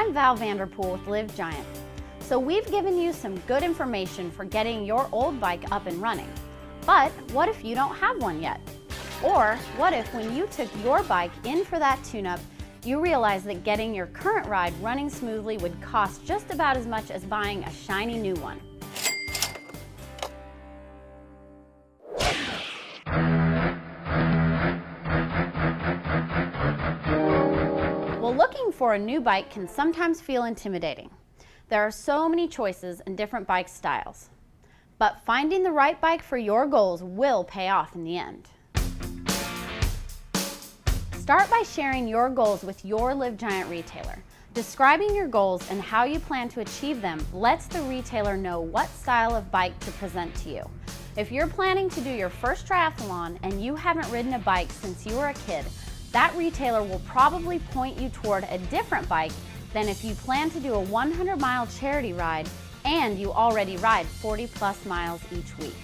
I'm Val Vanderpool with Live Giant. So we've given you some good information for getting your old bike up and running. But what if you don't have one yet? Or what if when you took your bike in for that tune-up, you realized that getting your current ride running smoothly would cost just about as much as buying a shiny new one? Well, looking for a new bike can sometimes feel intimidating. There are so many choices and different bike styles. But finding the right bike for your goals will pay off in the end. Start by sharing your goals with your Live Giant retailer. Describing your goals and how you plan to achieve them lets the retailer know what style of bike to present to you. If you're planning to do your first triathlon and you haven't ridden a bike since you were a kid, that retailer will probably point you toward a different bike than if you plan to do a 100-mile charity ride and you already ride 40+ miles each week.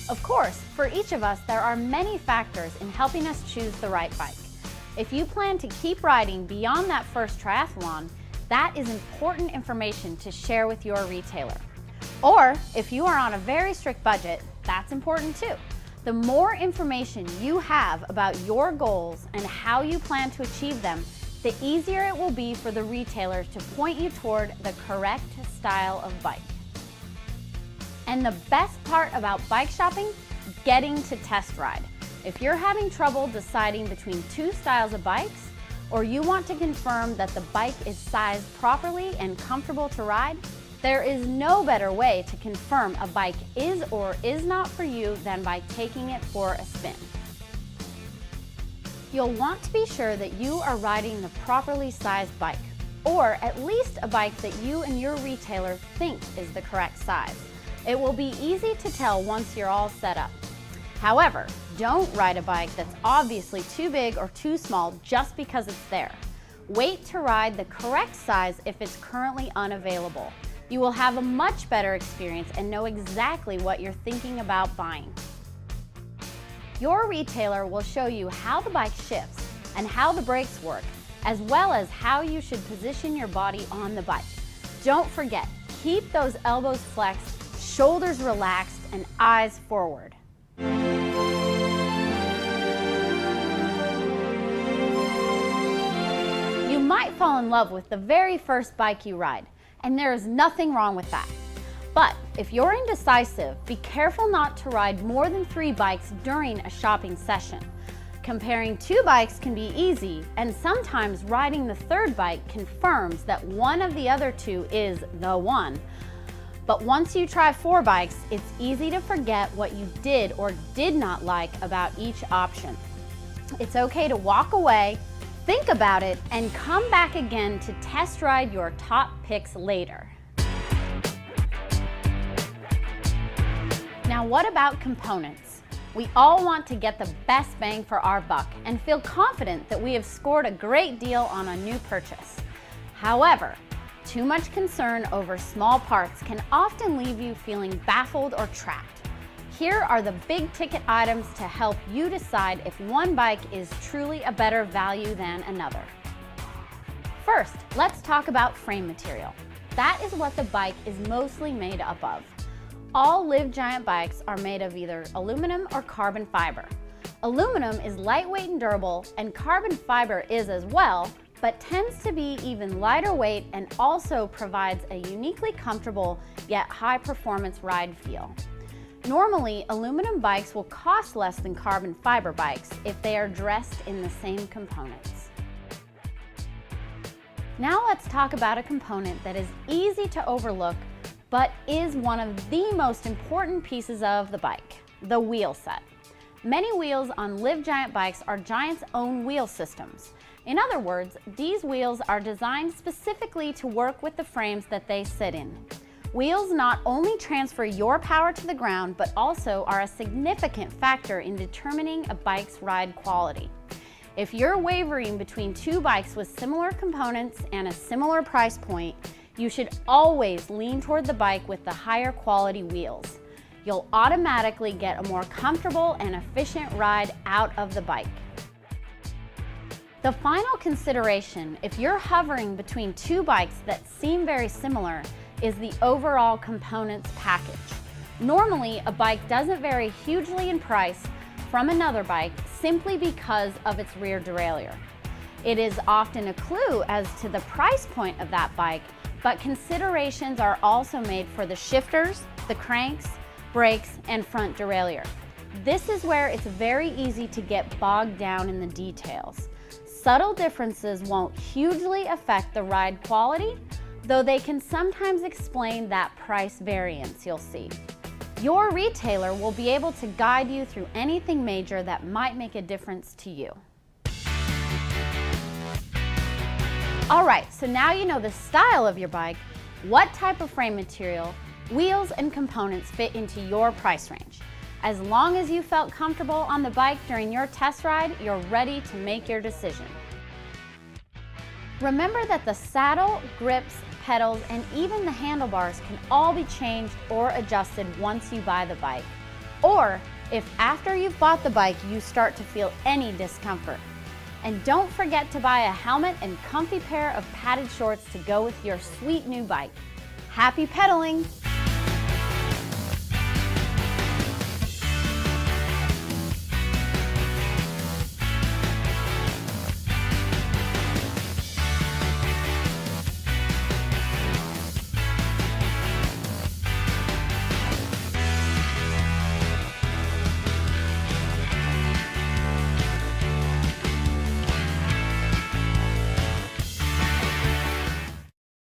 Of course, for each of us, there are many factors in helping us choose the right bike. If you plan to keep riding beyond that first triathlon, that is important information to share with your retailer. Or if you are on a very strict budget, that's important too. The more information you have about your goals and how you plan to achieve them, the easier it will be for the retailer to point you toward the correct style of bike. And the best part about bike shopping, getting to test ride. If you're having trouble deciding between two styles of bikes, or you want to confirm that the bike is sized properly and comfortable to ride, there is no better way to confirm a bike is or is not for you than by taking it for a spin. You'll want to be sure that you are riding the properly sized bike, or at least a bike that you and your retailer think is the correct size. It will be easy to tell once you're all set up. However, don't ride a bike that's obviously too big or too small just because it's there. Wait to ride the correct size if it's currently unavailable. You will have a much better experience and know exactly what you're thinking about buying. Your retailer will show you how the bike shifts and how the brakes work, as well as how you should position your body on the bike. Don't forget, keep those elbows flexed, shoulders relaxed, and eyes forward. You might fall in love with the very first bike you ride, and there is nothing wrong with that. But if you're indecisive, be careful not to ride more than 3 bikes during a shopping session. Comparing 2 bikes can be easy, and sometimes riding the third bike confirms that one of the other 2 is the one. But once you try 4 bikes, it's easy to forget what you did or did not like about each option. It's okay to walk away, think about it, and come back again to test ride your top picks later. Now, what about components? We all want to get the best bang for our buck and feel confident that we have scored a great deal on a new purchase. However, too much concern over small parts can often leave you feeling baffled or trapped. Here are the big ticket items to help you decide if one bike is truly a better value than another. First, let's talk about frame material. That is what the bike is mostly made up of. All Live Giant bikes are made of either aluminum or carbon fiber. Aluminum is lightweight and durable, and carbon fiber is as well, but tends to be even lighter weight and also provides a uniquely comfortable yet high performance ride feel. Normally, aluminum bikes will cost less than carbon fiber bikes if they are dressed in the same components. Now let's talk about a component that is easy to overlook, but is one of the most important pieces of the bike, the wheel set. Many wheels on Live Giant bikes are Giant's own wheel systems. In other words, these wheels are designed specifically to work with the frames that they sit in. Wheels not only transfer your power to the ground, but also are a significant factor in determining a bike's ride quality. If you're wavering between 2 bikes with similar components and a similar price point, you should always lean toward the bike with the higher quality wheels. You'll automatically get a more comfortable and efficient ride out of the bike. The final consideration, if you're hovering between two bikes that seem very similar, is the overall components package. Normally, a bike doesn't vary hugely in price from another bike simply because of its rear derailleur. It is often a clue as to the price point of that bike, but considerations are also made for the shifters, the cranks, brakes, and front derailleur. This is where it's very easy to get bogged down in the details. Subtle differences won't hugely affect the ride quality, though they can sometimes explain that price variance you'll see. Your retailer will be able to guide you through anything major that might make a difference to you. All right, so now you know the style of your bike, what type of frame material, wheels, and components fit into your price range. As long as you felt comfortable on the bike during your test ride, you're ready to make your decision. Remember that the saddle, grips, pedals, and even the handlebars can all be changed or adjusted once you buy the bike, or if after you've bought the bike you start to feel any discomfort. And don't forget to buy a helmet and comfy pair of padded shorts to go with your sweet new bike. Happy pedaling!